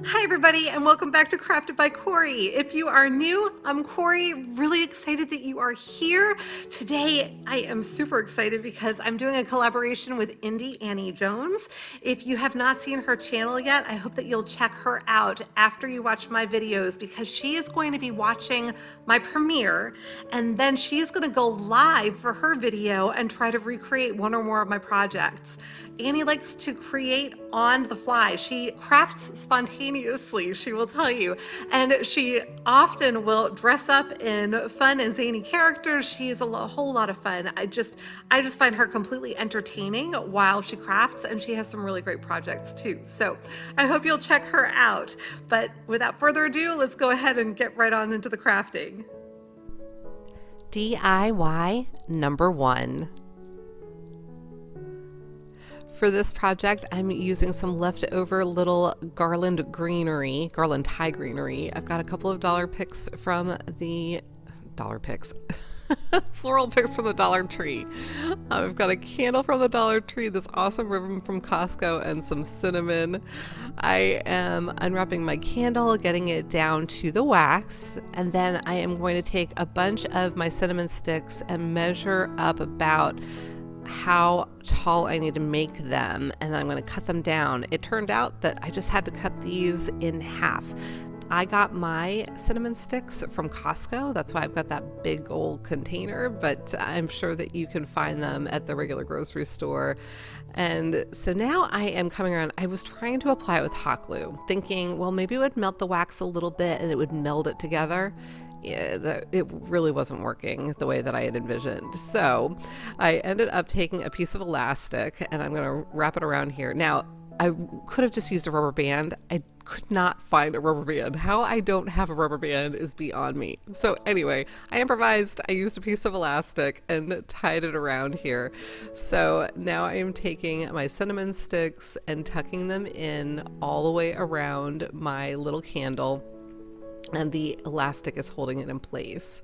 Hi everybody and welcome back to Crafted by Corie. If you are new, I'm Corie, really excited that you are here. Today I am super excited because I'm doing a collaboration with Indie Annie Jones. If you have not seen her channel yet, I hope that you'll check her out after you watch my videos because she is going to be watching my premiere and then she's going to go live for her video and try to recreate one or more of my projects. Annie likes to create on the fly. She crafts spontaneously, she will tell you. And she often will dress up in fun and zany characters. She is a whole lot of fun. I just find her completely entertaining while she crafts, and she has some really great projects too. So I hope you'll check her out. But without further ado, let's go ahead and get right on into the crafting. DIY number 1. For this project, I'm using some leftover little garland tie greenery. I've got a couple of dollar picks from the floral picks from the Dollar Tree. I've got a candle from the Dollar Tree, this awesome ribbon from Costco, and some cinnamon. I am unwrapping my candle, getting it down to the wax, and then I am going to take a bunch of my cinnamon sticks and measure up about how tall I need to make them, and then I'm going to cut them down. It turned out that I just had to cut these in half. I got my cinnamon sticks from Costco. That's why I've got that big old container, but I'm sure that you can find them at the regular grocery store. And so now I am coming around. I was trying to apply it with hot glue, thinking, well, maybe it would melt the wax a little bit and it would meld it together. It really wasn't working the way that I had envisioned. So I ended up taking a piece of elastic and I'm going to wrap it around here. Now, I could have just used a rubber band. I could not find a rubber band. How I don't have a rubber band is beyond me. So anyway, I improvised. I used a piece of elastic and tied it around here. So now I am taking my cinnamon sticks and tucking them in all the way around my little candle, and the elastic is holding it in place.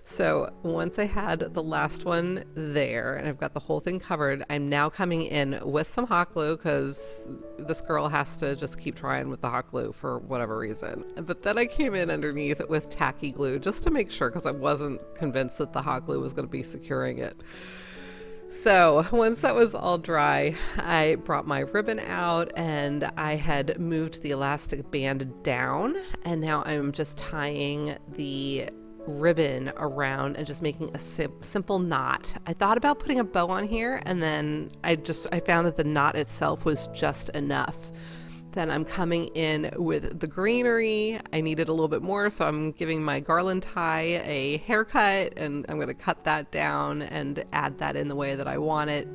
So once I had the last one there and I've got the whole thing covered, I'm now coming in with some hot glue because this girl has to just keep trying with the hot glue for whatever reason. But then I came in underneath with tacky glue just to make sure, because I wasn't convinced that the hot glue was going to be securing it. So once that was all dry, I brought my ribbon out and I had moved the elastic band down, and now I'm just tying the ribbon around and just making a simple knot. I thought about putting a bow on here, and then I found that the knot itself was just enough. Then I'm coming in with the greenery. I needed a little bit more, so I'm giving my garland tie a haircut, and I'm going to cut that down and add that in the way that I want it.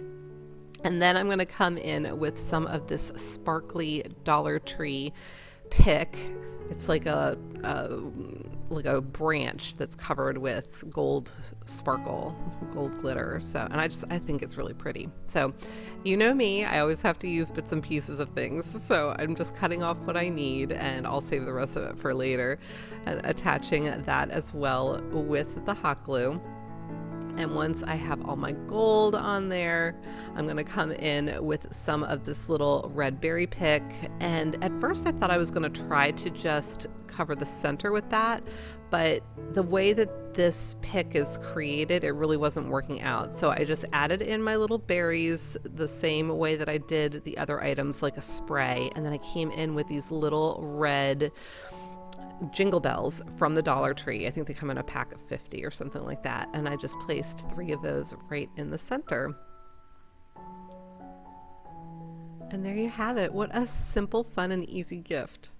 And then I'm going to come in with some of this sparkly Dollar Tree pick. It's like a branch that's covered with gold sparkle, gold glitter. So, and I think it's really pretty. So, you know me, I always have to use bits and pieces of things. So I'm just cutting off what I need, and I'll save the rest of it for later, and attaching that as well with the hot glue. And once I have all my gold on there, I'm going to come in with some of this little red berry pick. And at first I thought I was going to try to just cover the center with that, but the way that this pick is created, it really wasn't working out. So I just added in my little berries the same way that I did the other items, like a spray. And then I came in with these little red jingle bells from the Dollar Tree. I think they come in a pack of 50 or something like that. And I just placed 3 of those right in the center. And there you have it. What a simple, fun, and easy gift.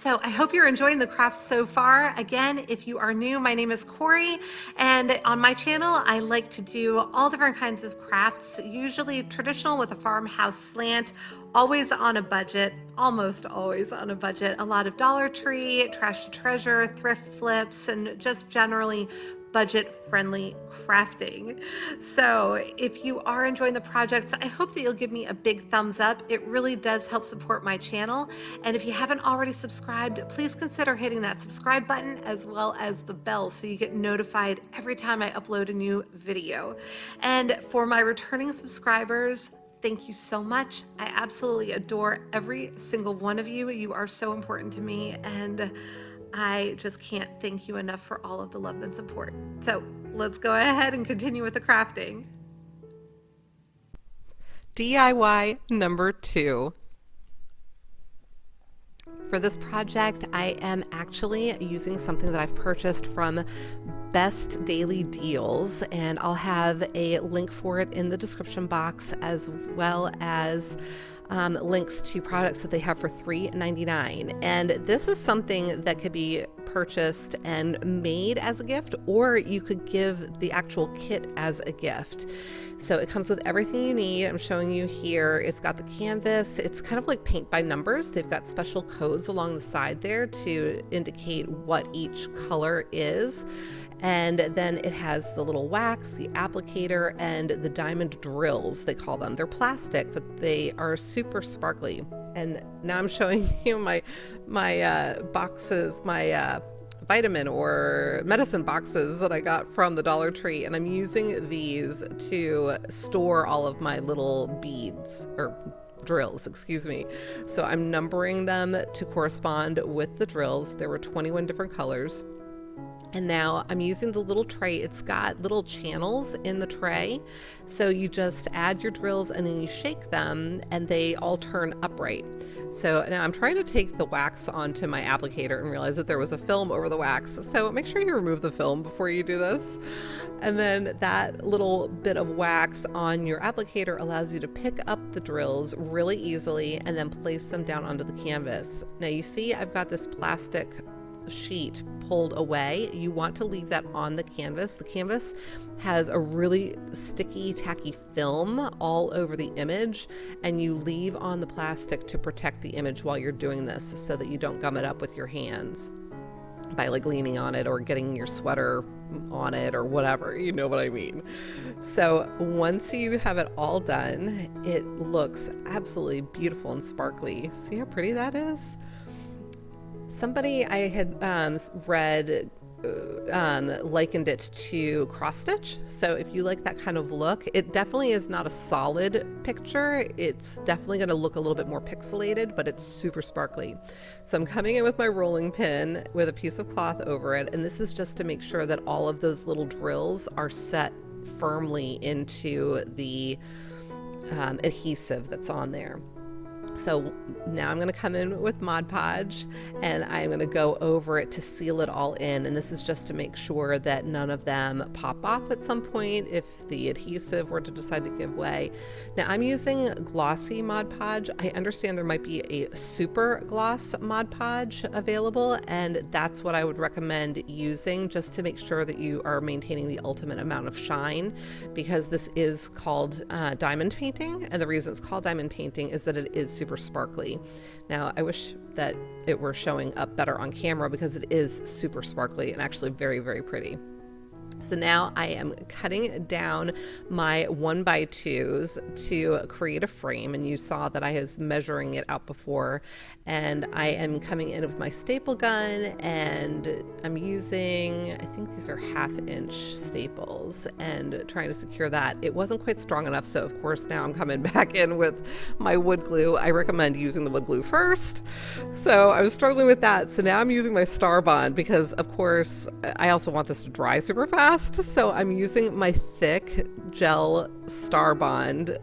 So I hope you're enjoying the craft so far. Again, if you are new, my name is Corie, and on my channel, I like to do all different kinds of crafts, usually traditional with a farmhouse slant, always on a budget, almost always on a budget. A lot of Dollar Tree, Trash to Treasure, thrift flips, and just generally budget-friendly crafting. So if you are enjoying the projects, I hope that you'll give me a big thumbs up. It really does help support my channel. And if you haven't already subscribed, please consider hitting that subscribe button as well as the bell so you get notified every time I upload a new video. And for my returning subscribers, thank you so much. I absolutely adore every single one of you. You are so important to me, and I just can't thank you enough for all of the love and support. So let's go ahead and continue with the crafting. DIY number 2. For this project, I am actually using something that I've purchased from Best Daily Deals, and I'll have a link for it in the description box, as well as links to products that they have for $3.99. And this is something that could be purchased and made as a gift, or you could give the actual kit as a gift. So it comes with everything you need. I'm showing you here. It's got the canvas. It's kind of like paint by numbers. They've got special codes along the side there to indicate what each color is. And then it has the little wax, the applicator, and the diamond drills, they call them. They're plastic, but they are super sparkly. And now I'm showing you my boxes, my vitamin or medicine boxes that I got from the Dollar Tree, and I'm using these to store all of my little beads, or drills, excuse me. So I'm numbering them to correspond with the drills. There were 21 different colors. And now I'm using the little tray. It's got little channels in the tray. So you just add your drills and then you shake them and they all turn upright. So now I'm trying to take the wax onto my applicator and realize that there was a film over the wax. So make sure you remove the film before you do this. And then that little bit of wax on your applicator allows you to pick up the drills really easily and then place them down onto the canvas. Now you see I've got this plastic sheet pulled away. You want to leave that on the canvas. The canvas has a really sticky, tacky film all over the image, and you leave on the plastic to protect the image while you're doing this so that you don't gum it up with your hands by like leaning on it or getting your sweater on it or whatever, you know what I mean. So once you have it all done, it looks absolutely beautiful and sparkly. See how pretty that is? Somebody I had read likened it to cross stitch. So if you like that kind of look, it definitely is not a solid picture. It's definitely going to look a little bit more pixelated, but it's super sparkly. So I'm coming in with my rolling pin with a piece of cloth over it, and this is just to make sure that all of those little drills are set firmly into the adhesive that's on there. So now I'm going to come in with Mod Podge and I'm going to go over it to seal it all in. And this is just to make sure that none of them pop off at some point if the adhesive were to decide to give way. Now I'm using glossy Mod Podge. I understand there might be a super gloss Mod Podge available, and that's what I would recommend using just to make sure that you are maintaining the ultimate amount of shine, because this is called diamond painting. And the reason it's called diamond painting is that it is super sparkly. Now I wish that it were showing up better on camera because it is super sparkly and actually very, very pretty. So now I am cutting down my 1x2s to create a frame, and you saw that I was measuring it out before, and I am coming in with my staple gun, and I'm using, I think these are 1/2 inch staples, and trying to secure that. It wasn't quite strong enough, so of course now I'm coming back in with my wood glue. I recommend using the wood glue first. So I was struggling with that, so now I'm using my STARBOND because of course I also want this to dry super fast. So I'm using my thick gel STARBOND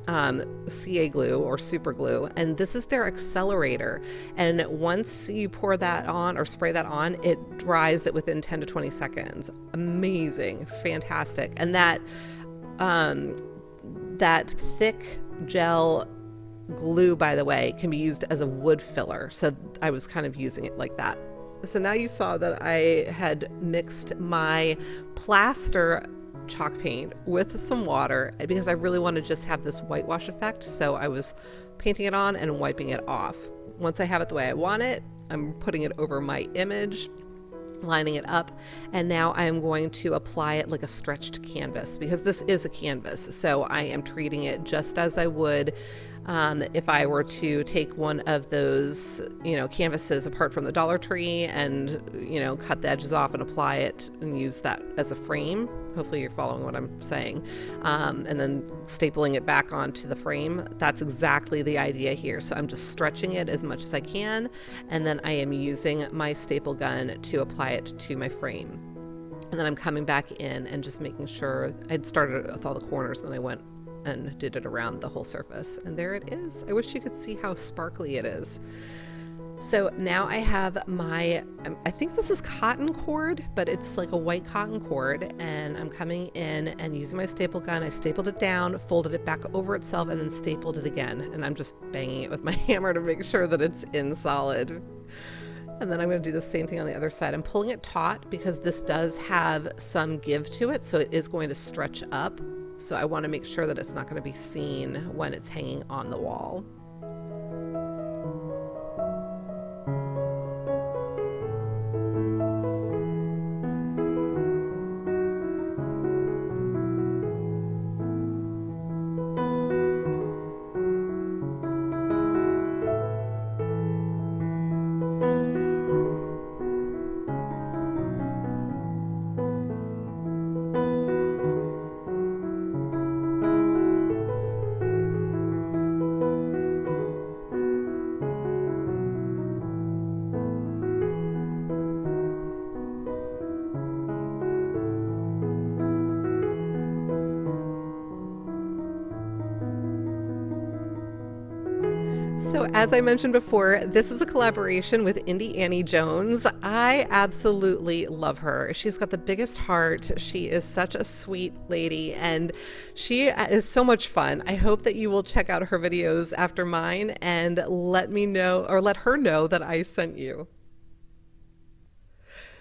CA glue or super glue, and this is their accelerator. And once you pour that on or spray that on, it dries it within 10 to 20 seconds. Amazing, fantastic. And that thick gel glue, by the way, can be used as a wood filler. So I was kind of using it like that. So now you saw that I had mixed my plaster chalk paint with some water because I really want to just have this whitewash effect. So I was painting it on and wiping it off. Once I have it the way I want it, I'm putting it over my image, lining it up, and now I am going to apply it like a stretched canvas because this is a canvas. So I am treating it just as I would if I were to take one of those, canvases apart from the Dollar Tree and, cut the edges off and apply it and use that as a frame. Hopefully you're following what I'm saying. And then stapling it back onto the frame. That's exactly the idea here. So I'm just stretching it as much as I can. And then I am using my staple gun to apply it to my frame. And then I'm coming back in and just making sure I'd started with all the corners, and then I went and did it around the whole surface. And there it is. I wish you could see how sparkly it is. So now I have my, I think this is cotton cord, but it's like a white cotton cord, and I'm coming in and using my staple gun. I stapled it down, folded it back over itself, and then stapled it again. And I'm just banging it with my hammer to make sure that it's in solid. And then I'm going to do the same thing on the other side. I'm pulling it taut because this does have some give to it, so it is going to stretch up. So I want to make sure that it's not going to be seen when it's hanging on the wall. So as I mentioned before, this is a collaboration with Indie Annie Jones. I absolutely love her. She's got the biggest heart. She is such a sweet lady, and she is so much fun. I hope that you will check out her videos after mine and let me know, or let her know, that I sent you.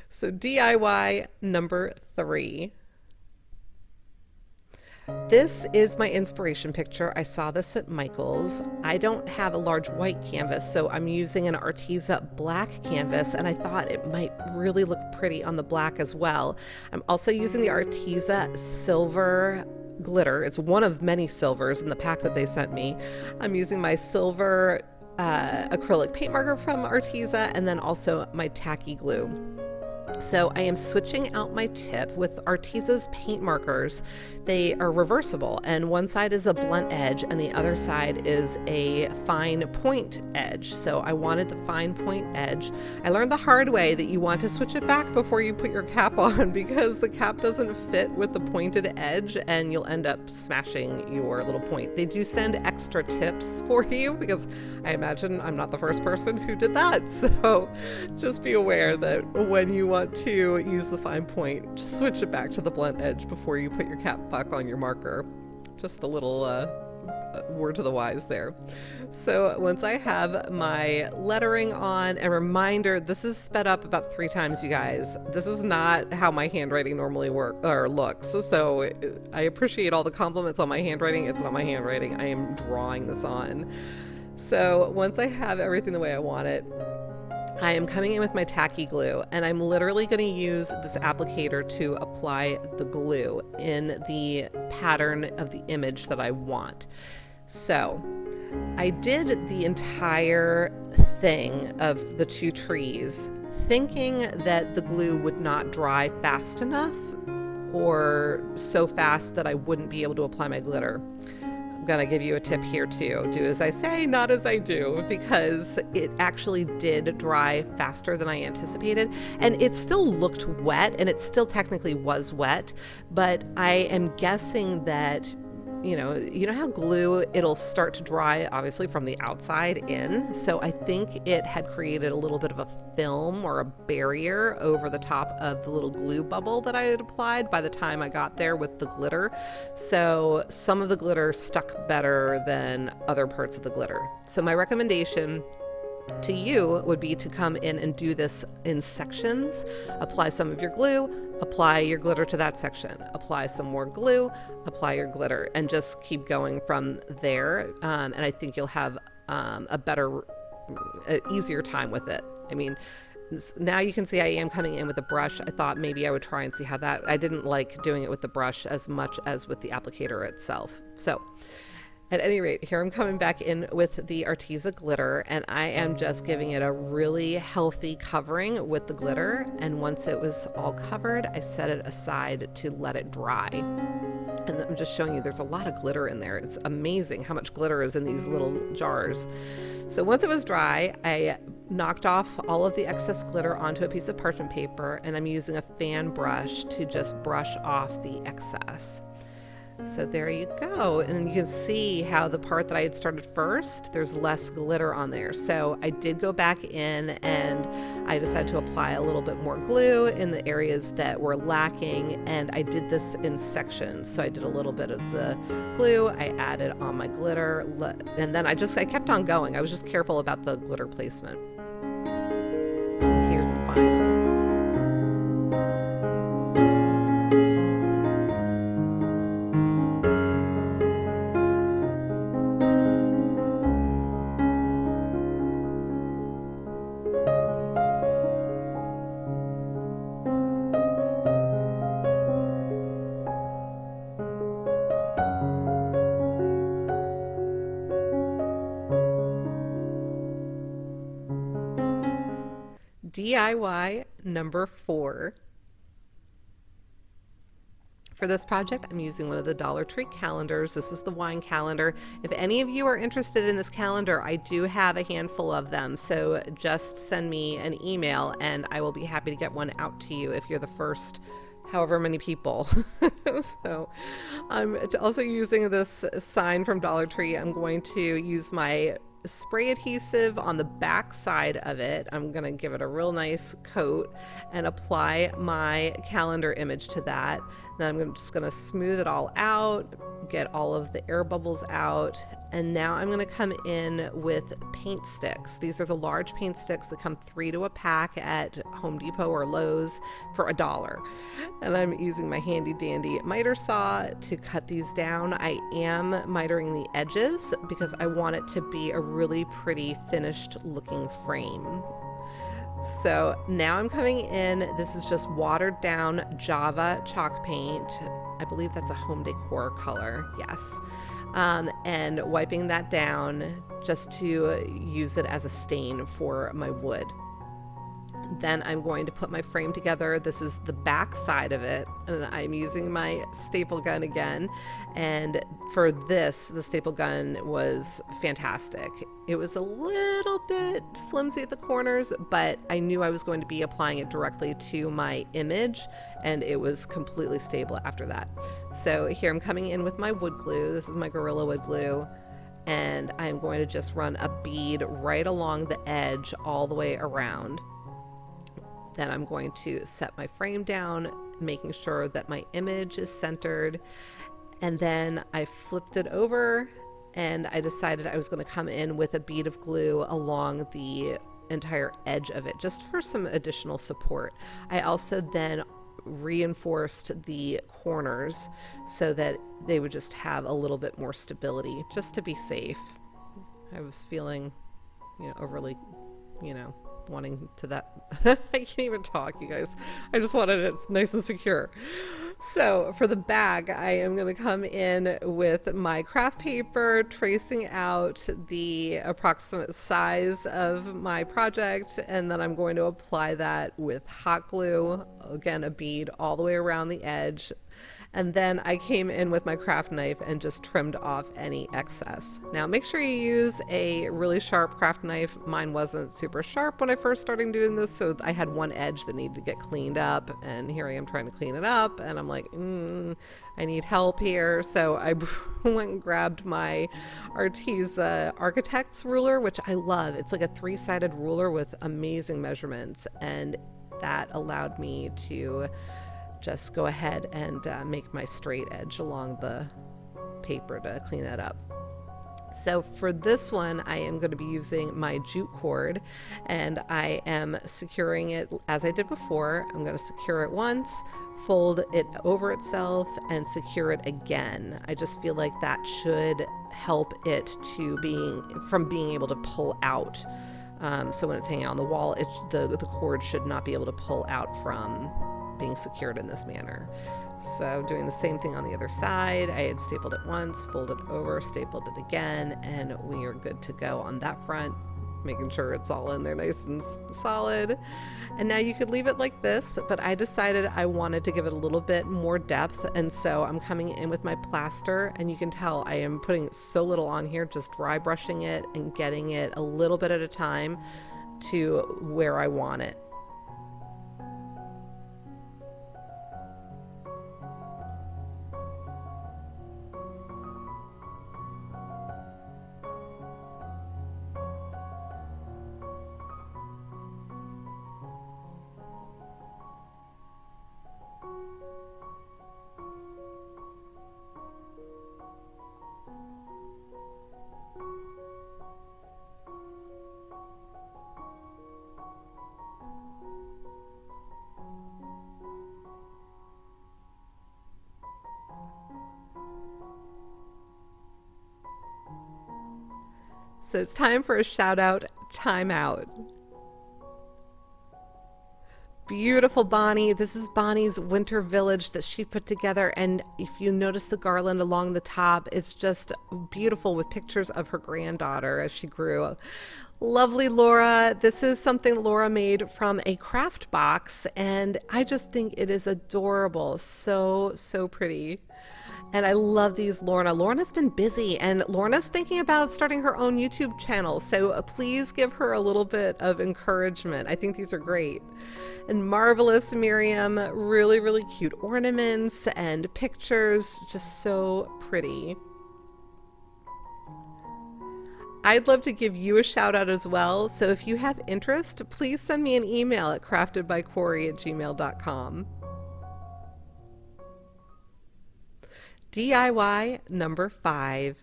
So DIY number 3. This is my inspiration picture. I saw this at Michael's. I don't have a large white canvas, so I'm using an ARTEZA black canvas, and I thought it might really look pretty on the black as well. I'm also using the ARTEZA silver glitter. It's one of many silvers in the pack that they sent me. I'm using my silver acrylic paint marker from ARTEZA, and then also my tacky glue. So I am switching out my tip with ARTEZA's paint markers. They are reversible, and one side is a blunt edge and the other side is a fine point edge. So I wanted the fine point edge. I learned the hard way that you want to switch it back before you put your cap on, because the cap doesn't fit with the pointed edge and you'll end up smashing your little point. They do send extra tips for you, because I imagine I'm not the first person who did that. So just be aware that when you want to use the fine point, just switch it back to the blunt edge before you put your cap back on your marker. Just a little word to the wise there. So once I have my lettering on, a reminder, this is sped up about 3 times, you guys. This is not how my handwriting normally looks. So I appreciate all the compliments on my handwriting. It's not my handwriting. I am drawing this on. So once I have everything the way I want it, I am coming in with my tacky glue, and I'm literally going to use this applicator to apply the glue in the pattern of the image that I want. So I did the entire thing of the 2 trees thinking that the glue would not dry fast enough, or so fast that I wouldn't be able to apply my glitter. I'm gonna give you a tip here too. Do as I say, not as I do, because it actually did dry faster than I anticipated, and it still looked wet, and it still technically was wet, but I am guessing that you know how glue, it'll start to dry obviously from the outside in. So I think it had created a little bit of a film or a barrier over the top of the little glue bubble that I had applied by the time I got there with the glitter. So some of the glitter stuck better than other parts of the glitter. So my recommendation to you would be to come in and do this in sections. Apply some of your glue, apply your glitter to that section, apply some more glue, apply your glitter, and just keep going from there. And I think you'll have a better, easier time with it. I mean, now you can see I am coming in with a brush. I thought maybe I would try and see how that, I didn't like doing it with the brush as much as with the applicator itself. So at any rate, here I'm coming back in with the ARTEZA glitter, and I am just giving it a really healthy covering with the glitter. And once it was all covered, I set it aside to let it dry. And I'm just showing you there's a lot of glitter in there. It's amazing how much glitter is in these little jars. So once it was dry, I knocked off all of the excess glitter onto a piece of parchment paper, and I'm using a fan brush to just brush off the excess. So there you go. And you can see how the part that I had started first, there's less glitter on there. So I did go back in and I decided to apply a little bit more glue in the areas that were lacking. And I did this in sections. So I did a little bit of the glue, I added on my glitter, and then I kept on going. I was just careful about the glitter placement. And here's the final. DIY number 4. For this project, I'm using one of the Dollar Tree calendars. This is the wine calendar. If any of you are interested in this calendar, I do have a handful of them. So just send me an email and I will be happy to get one out to you if you're the first however many people. So I'm also using this sign from Dollar Tree. I'm going to use my spray adhesive on the back side of it. I'm gonna give it a real nice coat and apply my calendar image to that. Then I'm just gonna smooth it all out, get all of the air bubbles out, and now I'm gonna come in with paint sticks. These are the large paint sticks that come 3 to a pack at Home Depot or Lowe's for $1. And I'm using my handy dandy miter saw to cut these down. I am mitering the edges because I want it to be a really pretty finished looking frame. So now I'm coming in, this is just watered down Java chalk paint. I believe that's a Home Decor color, yes. And wiping that down just to use it as a stain for my wood. Then I'm going to put my frame together. This is the back side of it, and I'm using my staple gun again. And for this, the staple gun was fantastic. It was a little bit flimsy at the corners, but I knew I was going to be applying it directly to my image, and it was completely stable after that. So here I'm coming in with my wood glue. This is my Gorilla Wood glue. And I'm going to just run a bead right along the edge all the way around. Then I'm going to set my frame down, making sure that my image is centered. And then I flipped it over and I decided I was going to come in with a bead of glue along the entire edge of it, just for some additional support. I also then reinforced the corners so that they would just have a little bit more stability, just to be safe. I was feeling, overly, wanting to that. I can't even talk, you guys. I just wanted it nice and secure. So for the bag, I am going to come in with my craft paper, tracing out the approximate size of my project, and then I'm going to apply that with hot glue, again a bead all the way around the edge. And then I came in with my craft knife and just trimmed off any excess. Now make sure you use a really sharp craft knife. Mine wasn't super sharp when I first started doing this, so I had one edge that needed to get cleaned up, and here I am trying to clean it up, and I'm like, I need help here. So I went and grabbed my ARTEZA Architect's ruler, which I love. It's like a 3-sided ruler with amazing measurements, and that allowed me to just go ahead and make my straight edge along the paper to clean that up. So for this one, I am going to be using my jute cord, and I am securing it as I did before. I'm going to secure it once, fold it over itself, and secure it again. I just feel like that should help it to being able to pull out. So when it's hanging on the wall, the cord should not be able to pull out from being secured in this manner. So doing the same thing on the other side. I had stapled it once, folded over, stapled it again, and we are good to go on that front, making sure it's all in there nice and solid. And now you could leave it like this, but I decided I wanted to give it a little bit more depth, and so I'm coming in with my plaster, and you can tell I am putting so little on here, just dry brushing it and getting it a little bit at a time to where I want it. So it's time for a shout out timeout. Beautiful Bonnie. This is Bonnie's winter village that she put together, and if you notice the garland along the top, it's just beautiful with pictures of her granddaughter as she grew. Lovely Laura. This is something Laura made from a craft box, and I just think it is adorable. So pretty. And I love these Lorna. Lorna's been busy, and Lorna's thinking about starting her own YouTube channel. So please give her a little bit of encouragement. I think these are great. And marvelous Miriam, really cute ornaments and pictures, just so pretty. I'd love to give you a shout out as well. So if you have interest, please send me an email at craftedbycorie@gmail.com. DIY number 5.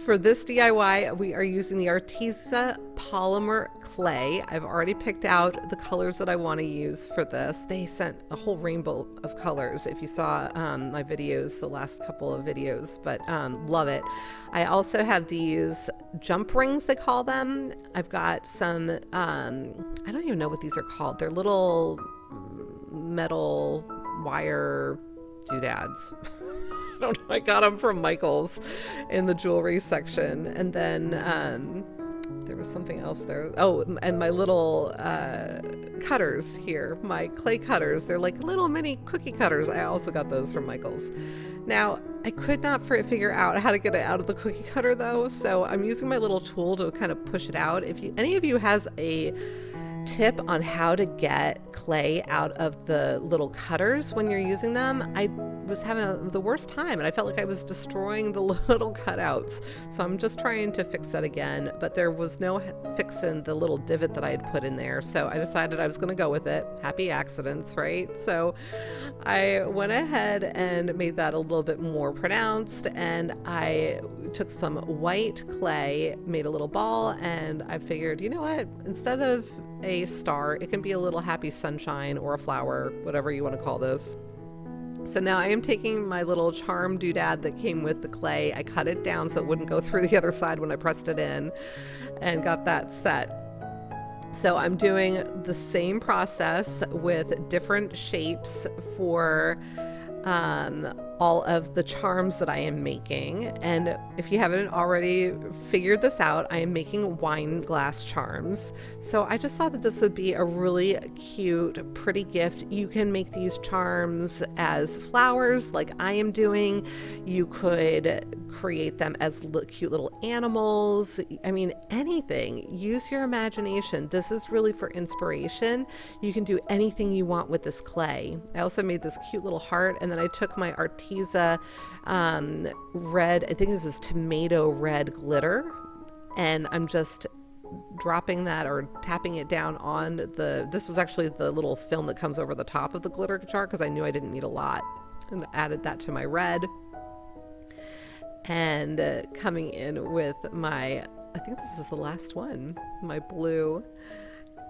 For this DIY, we are using the ARTEZA polymer clay. I've already picked out the colors that I want to use for this. They sent a whole rainbow of colors if you saw my videos, the last couple of videos, but love it. I also have these jump rings, they call them. I've got some, I don't even know what these are called. They're little metal wire doodads. I don't know. I got them from Michael's in the jewelry section. And then there was something else there. Oh, and my little cutters here, my clay cutters. They're like little mini cookie cutters. I also got those from Michael's. Now, I could not figure out how to get it out of the cookie cutter though, so I'm using my little tool to kind of push it out. If any of you has a tip on how to get clay out of the little cutters when you're using them, I was having the worst time, and I felt like I was destroying the little cutouts. So I'm just trying to fix that again, but there was no fixing the little divot that I had put in there. So I decided I was going to go with it. Happy accidents, right? So I went ahead and made that a little bit more pronounced, and I took some white clay, made a little ball, and I figured, you know what, instead of a star, it can be a little happy sunshine or a flower, whatever you want to call this. So now I am taking my little charm doodad that came with the clay. I cut it down so it wouldn't go through the other side when I pressed it in, and got that set. So I'm doing the same process with different shapes for all of the charms that I am making. And if you haven't already figured this out, I am making wine glass charms. So I just thought that this would be a really cute, pretty gift. You can make these charms as flowers like I am doing. You could create them as cute little animals. I mean, anything. Use your imagination. This is really for inspiration. You can do anything you want with this clay. I also made this cute little heart, and then I took my ARTEZA red, I think this is tomato red glitter, and I'm just dropping that or tapping it down on this was actually the little film that comes over the top of the glitter jar because I knew I didn't need a lot, and added that to my red. And coming in with my, I think this is the last one, my blue.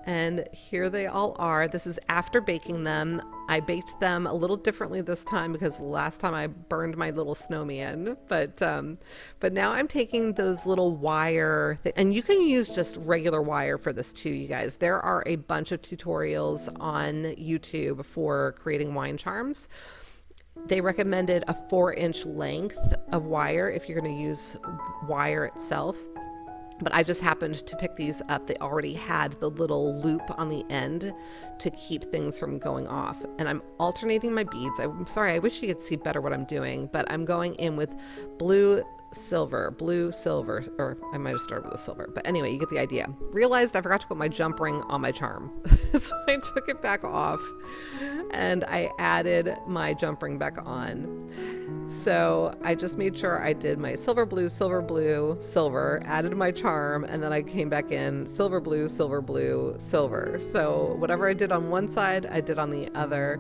And here they all are. This is after baking them. I baked them a little differently this time because last time I burned my little snowman. But now I'm taking those little wire, and you can use just regular wire for this too, you guys. There are a bunch of tutorials on YouTube for creating wine charms. They recommended a 4-inch length of wire if you're going to use wire itself. But I just happened to pick these up. They already had the little loop on the end to keep things from going off. And I'm alternating my beads. I'm sorry, I wish you could see better what I'm doing, but I'm going in with blue, silver, or I might have started with the silver. But anyway, you get the idea. Realized I forgot to put my jump ring on my charm. So I took it back off and I added my jump ring back on. So I just made sure I did my silver, blue, silver, added my charm, and then I came back in silver, blue, silver. So whatever I did on one side, I did on the other.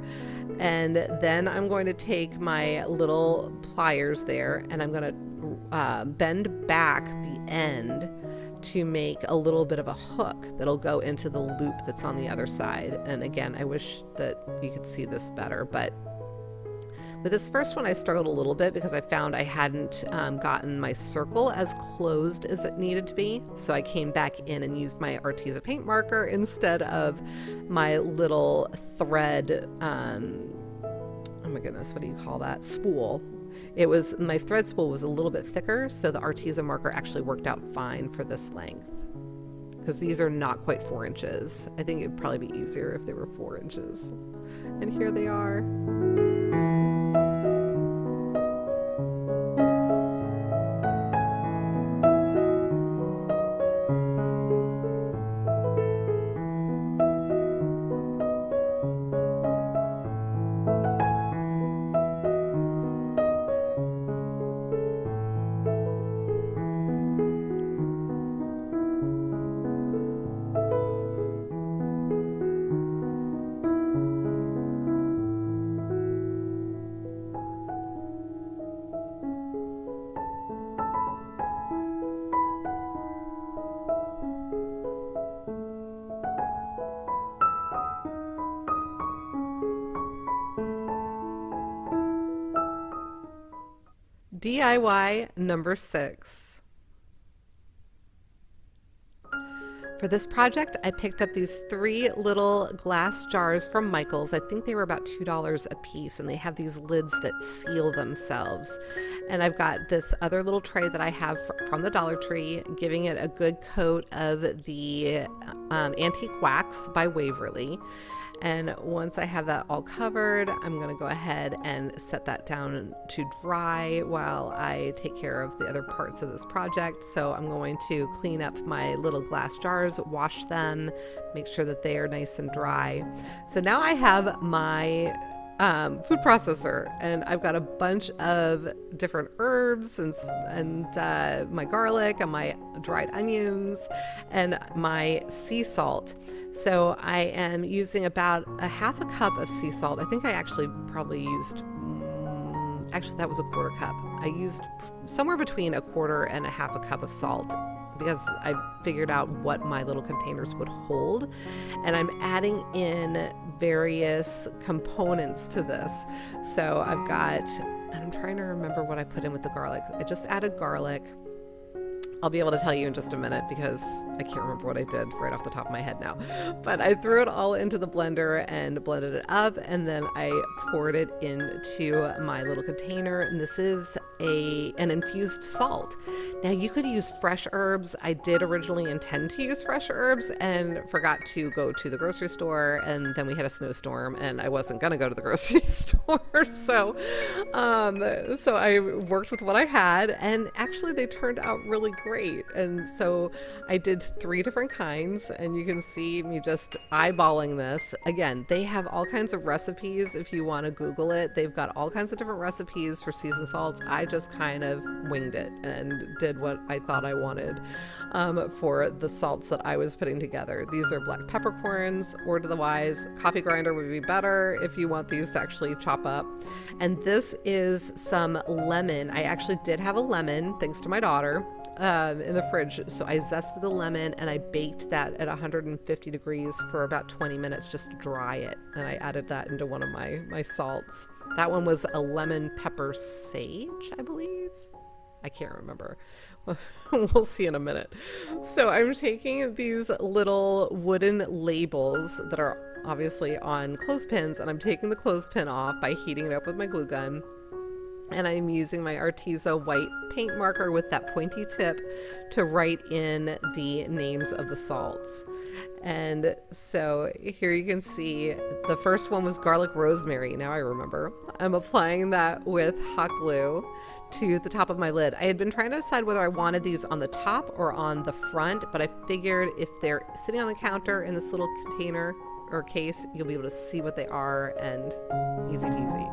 And then I'm going to take my little pliers there and I'm going to bend back the end to make a little bit of a hook that'll go into the loop that's on the other side. And again, I wish that you could see this better, but with this first one, I struggled a little bit because I found I hadn't gotten my circle as closed as it needed to be. So I came back in and used my ARTEZA paint marker instead of my little thread, oh my goodness, what do you call that? Spool. My thread spool was a little bit thicker, so the ARTEZA marker actually worked out fine for this length. Because these are not quite 4 inches. I think it'd probably be easier if they were 4 inches. And here they are. DIY number 6. For this project, I picked up these 3 little glass jars from Michael's. I think they were about $2 a piece, and they have these lids that seal themselves. And I've got this other little tray that I have from the Dollar Tree, giving it a good coat of the Antique Wax by Waverly. And once I have that all covered, I'm going to go ahead and set that down to dry while I take care of the other parts of this project. So I'm going to clean up my little glass jars, wash them, make sure that they are nice and dry. So now I have my food processor, and I've got a bunch of different herbs and my garlic and my dried onions and my sea salt. So I am using about a half a cup of sea salt. I think I actually probably used, actually that was a quarter cup. I used somewhere between a quarter and a half a cup of salt because I figured out what my little containers would hold. And I'm adding in various components to this. So I've got, and I'm trying to remember what I put in with the garlic. I just added garlic. I'll be able to tell you in just a minute because I can't remember what I did right off the top of my head now. But I threw it all into the blender and blended it up, and then I poured it into my little container. And this is an infused salt. Now you could use fresh herbs. I did originally intend to use fresh herbs and forgot to go to the grocery store, and then we had a snowstorm and I wasn't gonna go to the grocery store. So I worked with what I had, and actually they turned out really great. And so I did 3 different kinds, and you can see me just eyeballing this. Again, they have all kinds of recipes if you want to Google it. They've got all kinds of different recipes for seasoned salts. I just kind of winged it and did what I thought I wanted for the salts that I was putting together. These are black peppercorns, or to the wise, coffee grinder would be better if you want these to actually chop up. And this is some lemon. I actually did have a lemon, thanks to my daughter, in the fridge. So I zested the lemon and I baked that at 150 degrees for about 20 minutes just to dry it. And I added that into one of my salts. That one was a lemon pepper sage, I believe. I can't remember. We'll see in a minute. So I'm taking these little wooden labels that are obviously on clothespins, and I'm taking the clothespin off by heating it up with my glue gun. And I'm using my ARTEZA white paint marker with that pointy tip to write in the names of the salts. And so here you can see the first one was garlic rosemary. Now I remember. I'm applying that with hot glue to the top of my lid. I had been trying to decide whether I wanted these on the top or on the front, but I figured if they're sitting on the counter in this little container or case, you'll be able to see what they are, and easy peasy.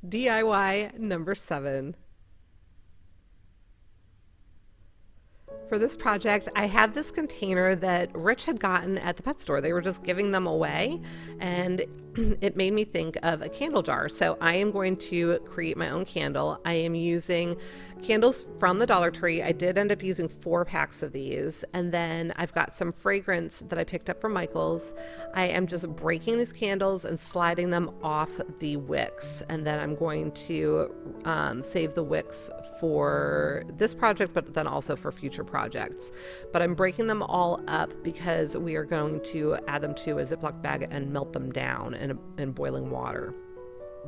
DIY number 7. For this project, I have this container that Rich had gotten at the pet store. They were just giving them away, and it made me think of a candle jar. So I am going to create my own candle. I am using candles from the Dollar Tree. I did end up using 4 packs of these, and then I've got some fragrance that I picked up from Michael's. I am just breaking these candles and sliding them off the wicks, and then I'm going to save the wicks for this project, but then also for future projects. But I'm breaking them all up because we are going to add them to a Ziploc bag and melt them down in boiling water.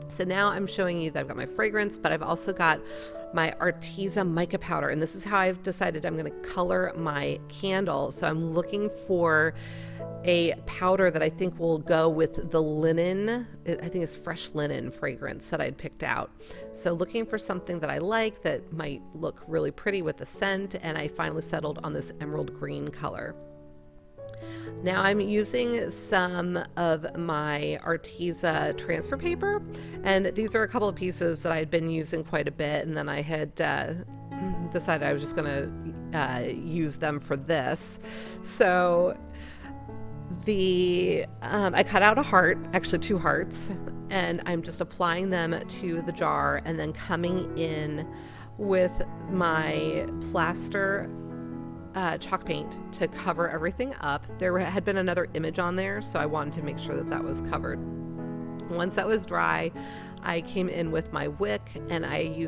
So now I'm showing you that I've got my fragrance, but I've also got my ARTEZA mica powder, and this is how I've decided I'm going to color my candle. So I'm looking for a powder that I think will go with the linen. I think it's fresh linen fragrance that I'd picked out. So looking for something that I like that might look really pretty with the scent, and I finally settled on this emerald green color. Now I'm using some of my ARTEZA transfer paper, and these are a couple of pieces that I had been using quite a bit, and then I had decided I was just going to use them for this. So I cut out a heart, actually 2 hearts, and I'm just applying them to the jar and then coming in with my plaster chalk paint to cover everything up. There had been another image on there, so I wanted to make sure that that was covered. Once that was dry, I came in with my wick, and I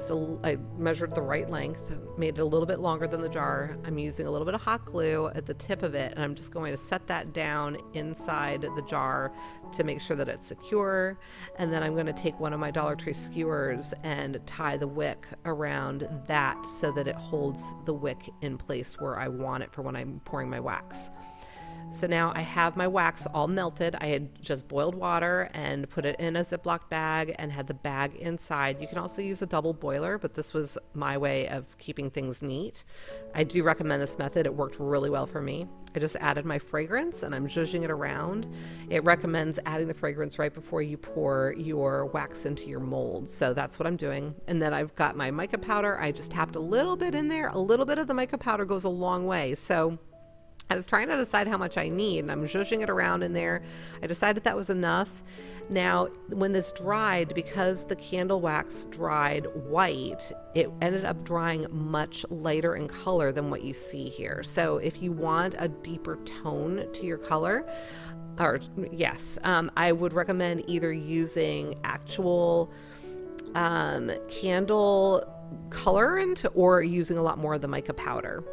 measured the right length, made it a little bit longer than the jar. I'm using a little bit of hot glue at the tip of it, and I'm just going to set that down inside the jar to make sure that it's secure. And then I'm going to take one of my Dollar Tree skewers and tie the wick around that so that it holds the wick in place where I want it for when I'm pouring my wax. So now I have my wax all melted. I had just boiled water and put it in a Ziploc bag and had the bag inside. You can also use a double boiler, but this was my way of keeping things neat. I do recommend this method. It worked really well for me. I just added my fragrance and I'm zhuzhing it around. It recommends adding the fragrance right before you pour your wax into your mold. So that's what I'm doing. And then I've got my mica powder. I just tapped a little bit in there. A little bit of the mica powder goes a long way. So I was trying to decide how much I need, and I'm zhuzhing it around in there. I decided that was enough. Now, when this dried, because the candle wax dried white, it ended up drying much lighter in color than what you see here. So if you want a deeper tone to your color, I would recommend either using actual candle colorant or using a lot more of the mica powder.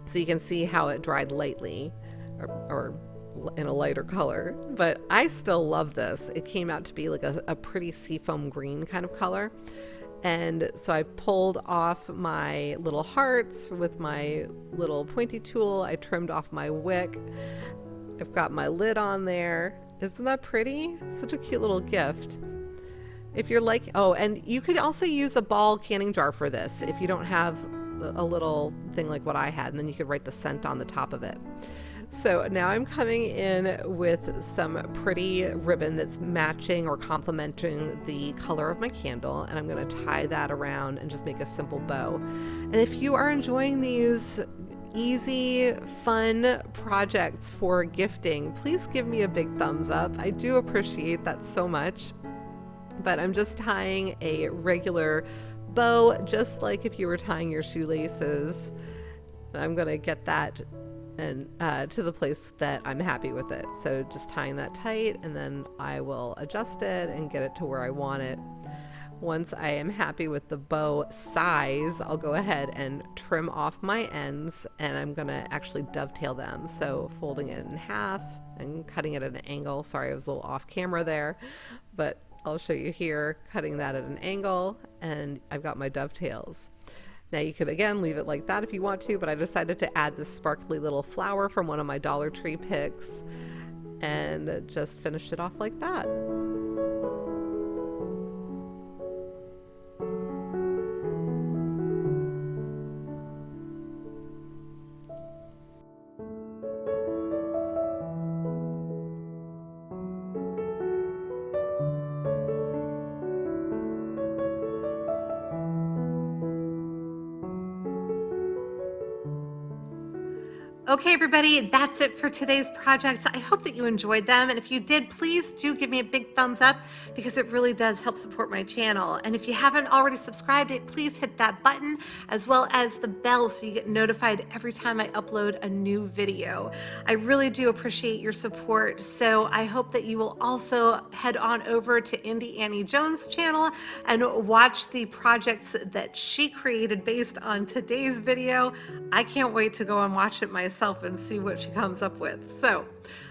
So you can see how it dried lightly or in a lighter color, but I still love this. It came out to be like a pretty seafoam green kind of color. And so I pulled off my little hearts with my little pointy tool. I trimmed off my wick. I've got my lid on there. Isn't that pretty? It's such a cute little gift. If you're like, oh, and you could also use a ball canning jar for this if you don't have a little thing like what I had, and then you could write the scent on the top of it. So now I'm coming in with some pretty ribbon that's matching or complementing the color of my candle, and I'm going to tie that around and just make a simple bow. And if you are enjoying these easy, fun projects for gifting, please give me a big thumbs up. I do appreciate that so much. But I'm just tying a regular bow, just like if you were tying your shoelaces. And I'm going to get that and to the place that I'm happy with it. So just tying that tight, and then I will adjust it and get it to where I want it. Once I am happy with the bow size, I'll go ahead and trim off my ends, and I'm going to actually dovetail them. So folding it in half and cutting it at an angle. Sorry, I was a little off camera there, but I'll show you here, cutting that at an angle, and I've got my dovetails. Now you could again leave it like that if you want to, but I decided to add this sparkly little flower from one of my Dollar Tree picks and just finished it off like that. Okay, everybody, that's it for today's project. I hope that you enjoyed them. And if you did, please do give me a big thumbs up because it really does help support my channel. And if you haven't already subscribed, please hit that button as well as the bell so you get notified every time I upload a new video. I really do appreciate your support. So I hope that you will also head on over to Indie Annie Jones' channel and watch the projects that she created based on today's video. I can't wait to go and watch it myself and see what she comes up with. So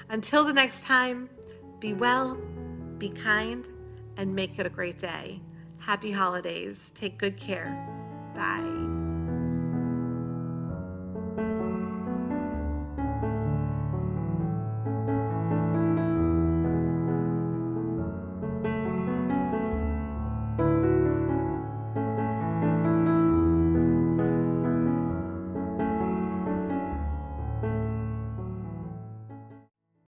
until the next time, be well, be kind, and make it a great day. Happy holidays. Take good care. Bye.